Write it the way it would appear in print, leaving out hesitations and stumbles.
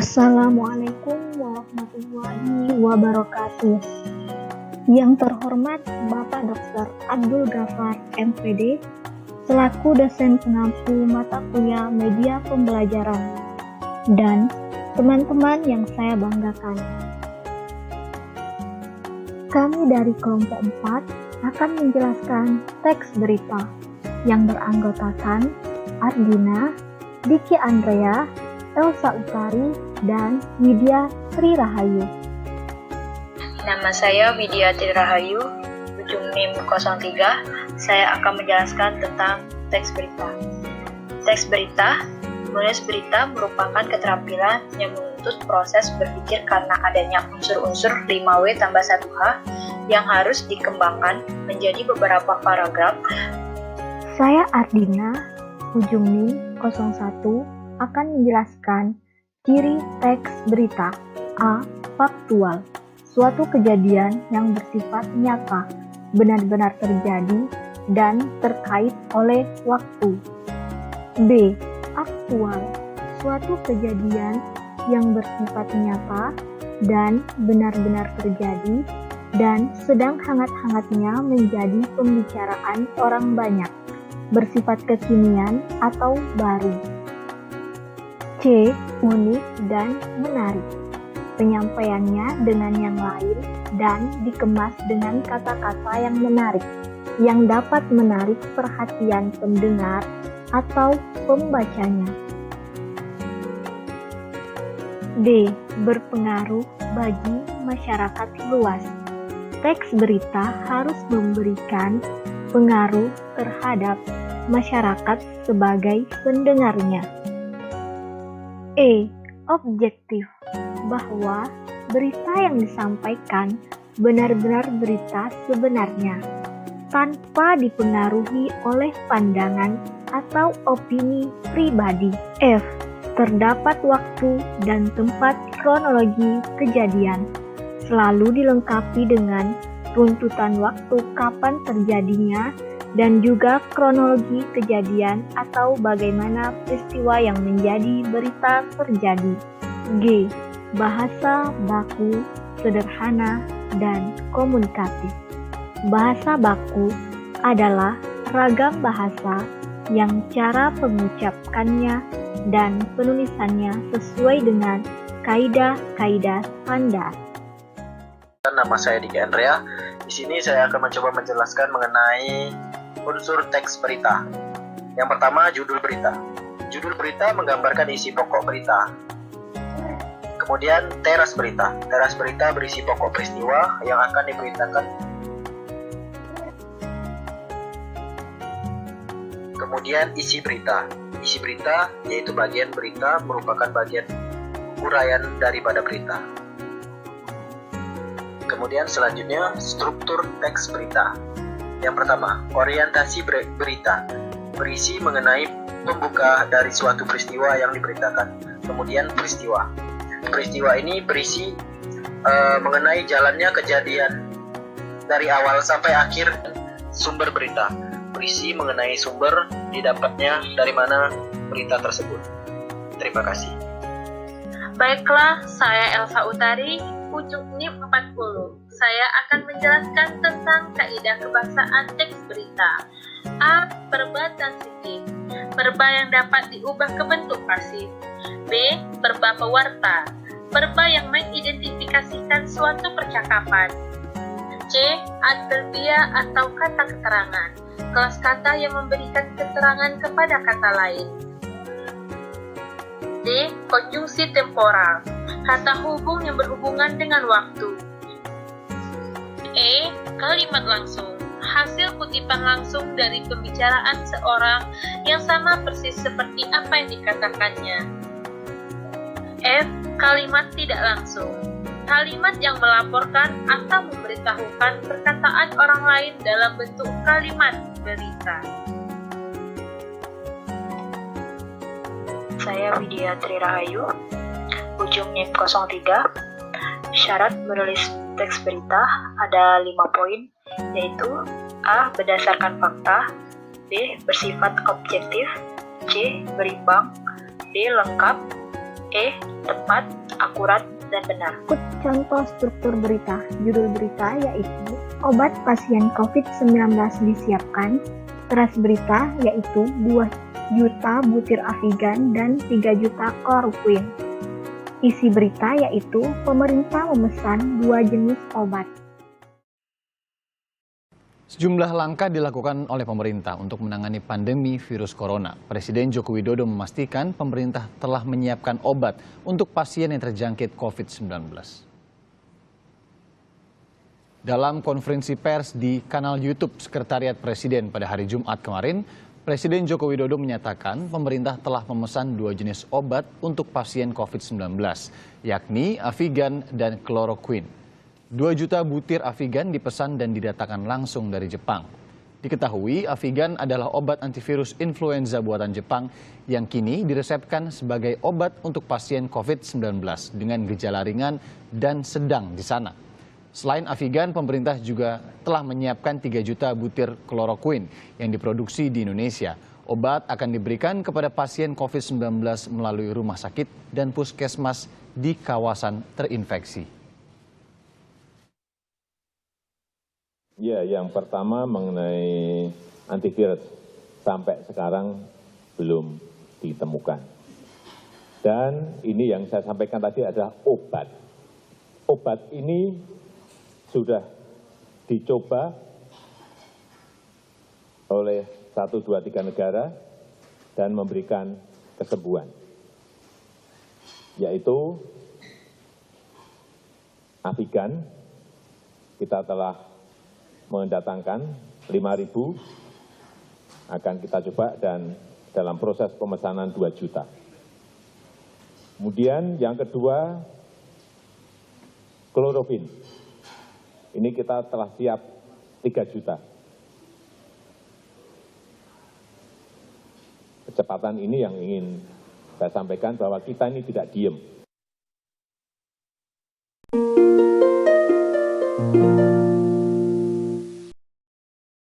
Assalamualaikum warahmatullahi wabarakatuh. Yang terhormat Bapak Dr. Abdul Ghafar MPD selaku dosen pengampu mata kuliah media pembelajaran dan teman-teman yang saya banggakan. Kami dari kelompok 4 akan menjelaskan teks berita yang beranggotakan Ardina, Diki Andrea, Elsa Utari, dan Widya Tri Rahayu. Nama saya Widya Tri Rahayu, ujung NIM 03. Saya akan menjelaskan tentang teks berita. Teks berita, menulis berita merupakan keterampilan yang menuntut proses berpikir karena adanya unsur-unsur 5W tambah 1H yang harus dikembangkan menjadi beberapa paragraf. Saya Ardina, ujung NIM 01, akan menjelaskan ciri teks berita. A. Faktual, suatu kejadian yang bersifat nyata, benar-benar terjadi dan terkait oleh waktu. B. Aktual, suatu kejadian yang bersifat nyata dan benar-benar terjadi dan sedang hangat-hangatnya menjadi pembicaraan orang banyak, bersifat kekinian atau baru. C. Unik dan menarik, penyampaiannya dengan yang lain dan dikemas dengan kata-kata yang menarik, yang dapat menarik perhatian pendengar atau pembacanya. D. Berpengaruh bagi masyarakat luas, teks berita harus memberikan pengaruh terhadap masyarakat sebagai pendengarnya. E. Objektif, bahwa berita yang disampaikan benar-benar berita sebenarnya, tanpa dipengaruhi oleh pandangan atau opini pribadi. F. Terdapat waktu dan tempat kronologi kejadian, selalu dilengkapi dengan runtutan waktu kapan terjadinya dan juga kronologi kejadian atau bagaimana peristiwa yang menjadi berita terjadi. G. Bahasa baku, sederhana, dan komunikatif. Bahasa baku adalah ragam bahasa yang cara pengucapkannya dan penulisannya sesuai dengan kaidah-kaidah standar. Nama saya Diki Andrea. Di sini saya akan mencoba menjelaskan mengenai unsur teks berita. Yang pertama, judul berita. Judul berita menggambarkan isi pokok berita. Kemudian teras berita. Teras berita berisi pokok peristiwa yang akan diberitakan. Kemudian isi berita. Isi berita yaitu bagian berita merupakan bagian uraian daripada berita. Kemudian selanjutnya struktur teks berita. Yang pertama, orientasi berita, berisi mengenai pembuka dari suatu peristiwa yang diberitakan. Kemudian peristiwa. Peristiwa ini berisi mengenai jalannya kejadian dari awal sampai akhir. Sumber berita, berisi mengenai sumber didapatnya dari mana berita tersebut. Terima kasih. Baiklah, saya Elsa Utari, ujung NIM 40. Saya akan menjelaskan tentang kaidah kebahasaan teks berita. A. Verba transitif, verba yang dapat diubah ke bentuk pasif. B. Verba pewarta, verba yang mengidentifikasikan suatu percakapan. C. Adverbia atau kata keterangan, kelas kata yang memberikan keterangan kepada kata lain. D. Konjungsi temporal, kata hubung yang berhubungan dengan waktu. E. Kalimat langsung, hasil kutipan langsung dari pembicaraan seorang yang sama persis seperti apa yang dikatakannya. F. Kalimat tidak langsung, kalimat yang melaporkan atau memberitahukan perkataan orang lain dalam bentuk kalimat berita. Saya Widya Tri Rahayu, ujung NIM 03. Syarat menulis teks berita ada 5 poin, yaitu A. Berdasarkan fakta, B. Bersifat objektif, C. Berimbang, D. Lengkap, Tepat, akurat, dan benar. Berikut contoh struktur berita. Judul berita yaitu obat pasien COVID-19 disiapkan. Teras berita yaitu 2 juta butir Avigan dan 3 juta kloroquine. Isi berita yaitu pemerintah memesan 2 jenis obat. Sejumlah langkah dilakukan oleh pemerintah untuk menangani pandemi virus corona. Presiden Joko Widodo memastikan pemerintah telah menyiapkan obat untuk pasien yang terjangkit COVID-19. Dalam konferensi pers di kanal YouTube Sekretariat Presiden pada hari Jumat kemarin, Presiden Joko Widodo menyatakan pemerintah telah memesan 2 jenis obat untuk pasien COVID-19, yakni Avigan dan kloroquine. 2 juta butir Avigan dipesan dan didatangkan langsung dari Jepang. Diketahui Avigan adalah obat antivirus influenza buatan Jepang yang kini diresepkan sebagai obat untuk pasien COVID-19 dengan gejala ringan dan sedang di sana. Selain Avigan, pemerintah juga telah menyiapkan 3 juta butir kloroquine yang diproduksi di Indonesia. Obat akan diberikan kepada pasien COVID-19 melalui rumah sakit dan puskesmas di kawasan terinfeksi. Ya, yang pertama mengenai antivirus sampai sekarang belum ditemukan. Dan ini yang saya sampaikan tadi adalah obat. Obat ini sudah dicoba oleh 1, 2, 3 negara dan memberikan kesembuhan, yaitu Avigan. Kita telah mendatangkan 5.000, akan kita coba dan dalam proses pemesanan 2 juta. Kemudian yang kedua, kloroquine. Ini kita telah siap 3 juta. Kecepatan ini yang ingin saya sampaikan bahwa kita ini tidak diem.